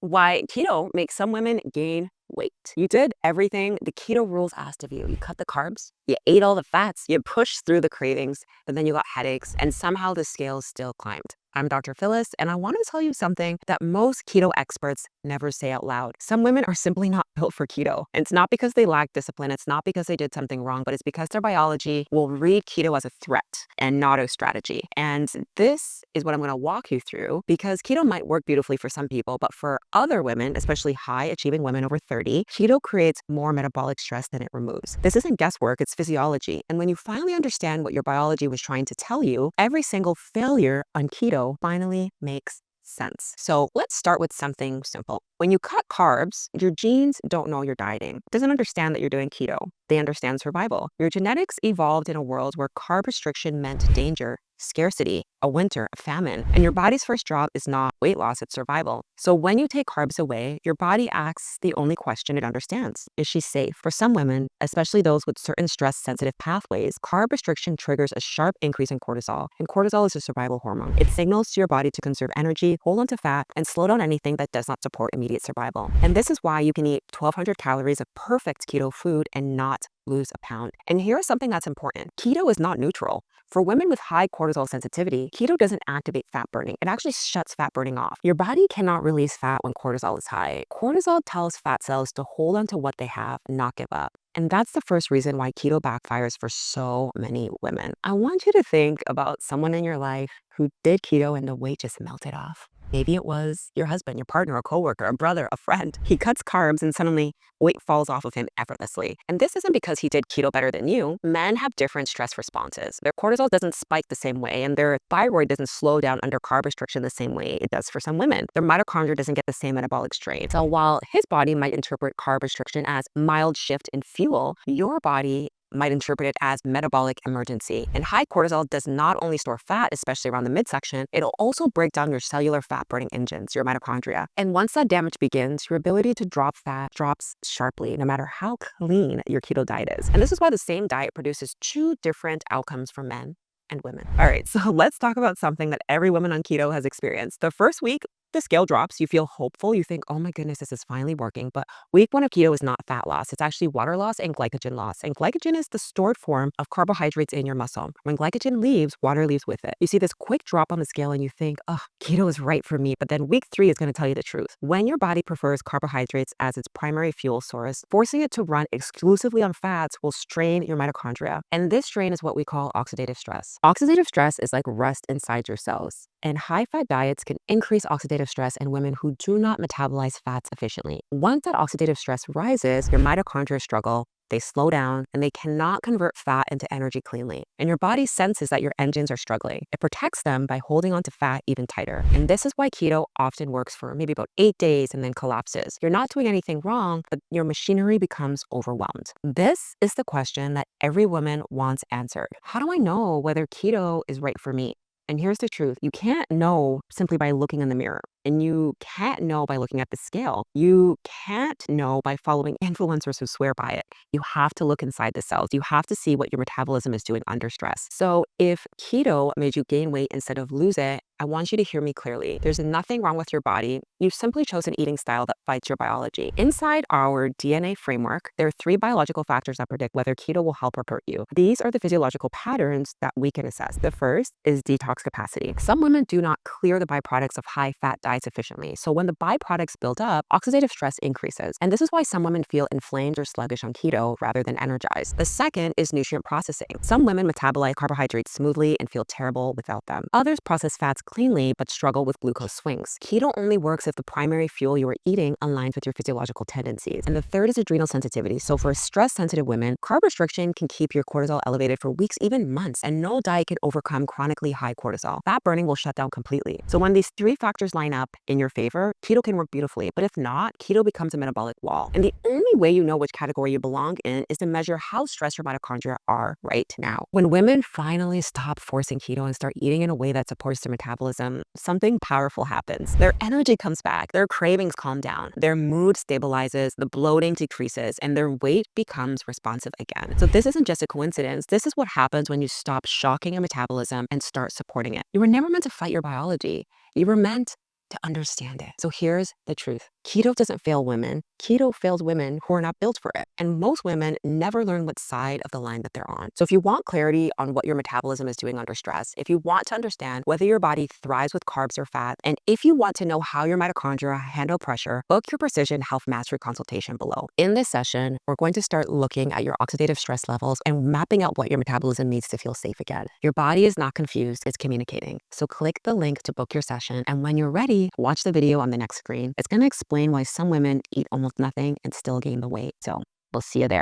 Why keto makes some women gain weight. You did everything the keto rules asked of you. You cut the carbs, you ate all the fats, you pushed through the cravings, but then you got headaches, and somehow the scales still climbed. I'm Dr. Phyllis, and I want to tell you something that most keto experts never say out loud. Some women are simply not built for keto. And it's not because they lack discipline, it's not because they did something wrong, but it's because their biology will read keto as a threat and not a strategy. And this is what I'm going to walk you through, because keto might work beautifully for some people, but for other women, especially high achieving women over 30, keto creates more metabolic stress than it removes. This isn't guesswork, it's physiology. And when you finally understand what your biology was trying to tell you, every single failure on keto finally makes sense. So let's start with something simple. When you cut carbs, your genes don't know you're dieting. It doesn't understand that you're doing keto. They understand survival. Your genetics evolved in a world where carb restriction meant danger, scarcity, a winter, a famine. And your body's first job is not weight loss, it's survival. So when you take carbs away, your body asks the only question it understands. Is she safe? For some women, especially those with certain stress-sensitive pathways, carb restriction triggers a sharp increase in cortisol. And cortisol is a survival hormone. It signals to your body to conserve energy, hold on to fat, and slow down anything that does not support immediate survival. And this is why you can eat 1,200 calories of perfect keto food and not lose a pound. And here's something that's important. Keto is not neutral. For women with high cortisol sensitivity, keto doesn't activate fat burning. It actually shuts fat burning off. Your body cannot release fat when cortisol is high. Cortisol tells fat cells to hold on to what they have, not give up. And that's the first reason why keto backfires for so many women. I want you to think about someone in your life who did keto and the weight just melted off. Maybe it was your husband, your partner, a coworker, a brother, a friend. He cuts carbs and suddenly weight falls off of him effortlessly. And this isn't because he did keto better than you. Men have different stress responses. Their cortisol doesn't spike the same way, and their thyroid doesn't slow down under carb restriction the same way it does for some women. Their mitochondria doesn't get the same metabolic strain. So while his body might interpret carb restriction as mild shift in fuel, your body might interpret it as metabolic emergency. And high cortisol does not only store fat, especially around the midsection, it'll also break down your cellular fat burning engines, your mitochondria. And once that damage begins, your ability to drop fat drops sharply, no matter how clean your keto diet is. And this is why the same diet produces two different outcomes for men and women. All right, so let's talk about something that every woman on keto has experienced. The first week, the scale drops, you feel hopeful, you think, oh my goodness, this is finally working. But week one of keto is not fat loss. It's actually water loss and glycogen loss. And glycogen is the stored form of carbohydrates in your muscle. When glycogen leaves, water leaves with it. You see this quick drop on the scale and you think, oh, keto is right for me. But then week three is going to tell you the truth. When your body prefers carbohydrates as its primary fuel source, forcing it to run exclusively on fats will strain your mitochondria. And this strain is what we call oxidative stress. Oxidative stress is like rust inside your cells. And high-fat diets can increase oxidative stress in women who do not metabolize fats efficiently. Once that oxidative stress rises, your mitochondria struggle, they slow down, and they cannot convert fat into energy cleanly. And your body senses that your engines are struggling. It protects them by holding onto fat even tighter. And this is why keto often works for maybe about 8 days and then collapses. You're not doing anything wrong, but your machinery becomes overwhelmed. This is the question that every woman wants answered. How do I know whether keto is right for me? And here's the truth. You can't know simply by looking in the mirror. And you can't know by looking at the scale. You can't know by following influencers who swear by it. You have to look inside the cells. You have to see what your metabolism is doing under stress. So if keto made you gain weight instead of lose it, I want you to hear me clearly. There's nothing wrong with your body. You've simply chosen an eating style that fights your biology. Inside our DNA framework, there are 3 biological factors that predict whether keto will help or hurt you. These are the physiological patterns that we can assess. The first is detox capacity. Some women do not clear the byproducts of high-fat diets efficiently. So when the byproducts build up, oxidative stress increases. And this is why some women feel inflamed or sluggish on keto rather than energized. The second is nutrient processing. Some women metabolize carbohydrates smoothly and feel terrible without them. Others process fats cleanly but struggle with glucose swings. Keto only works if the primary fuel you are eating aligns with your physiological tendencies. And the third is adrenal sensitivity. So for stress-sensitive women, carb restriction can keep your cortisol elevated for weeks, even months, and no diet can overcome chronically high cortisol. Fat burning will shut down completely. So when these 3 factors line up in your favor, keto can work beautifully. But if not, keto becomes a metabolic wall. And the only way you know which category you belong in is to measure how stressed your mitochondria are right now. When women finally stop forcing keto and start eating in a way that supports their metabolism, something powerful happens. Their energy comes back, their cravings calm down, their mood stabilizes, the bloating decreases, and their weight becomes responsive again. So this isn't just a coincidence. This is what happens when you stop shocking your metabolism and start supporting it. You were never meant to fight your biology. You were meant to understand it. So here's the truth. Keto doesn't fail women. Keto fails women who are not built for it. And most women never learn what side of the line that they're on. So if you want clarity on what your metabolism is doing under stress, if you want to understand whether your body thrives with carbs or fat, and if you want to know how your mitochondria handle pressure, book your Precision Health Mastery consultation below. In this session, we're going to start looking at your oxidative stress levels and mapping out what your metabolism needs to feel safe again. Your body is not confused, it's communicating. So click the link to book your session, and when you're ready, watch the video on the next screen. It's going to explain why some women eat almost nothing and still gain the weight. So we'll see you there.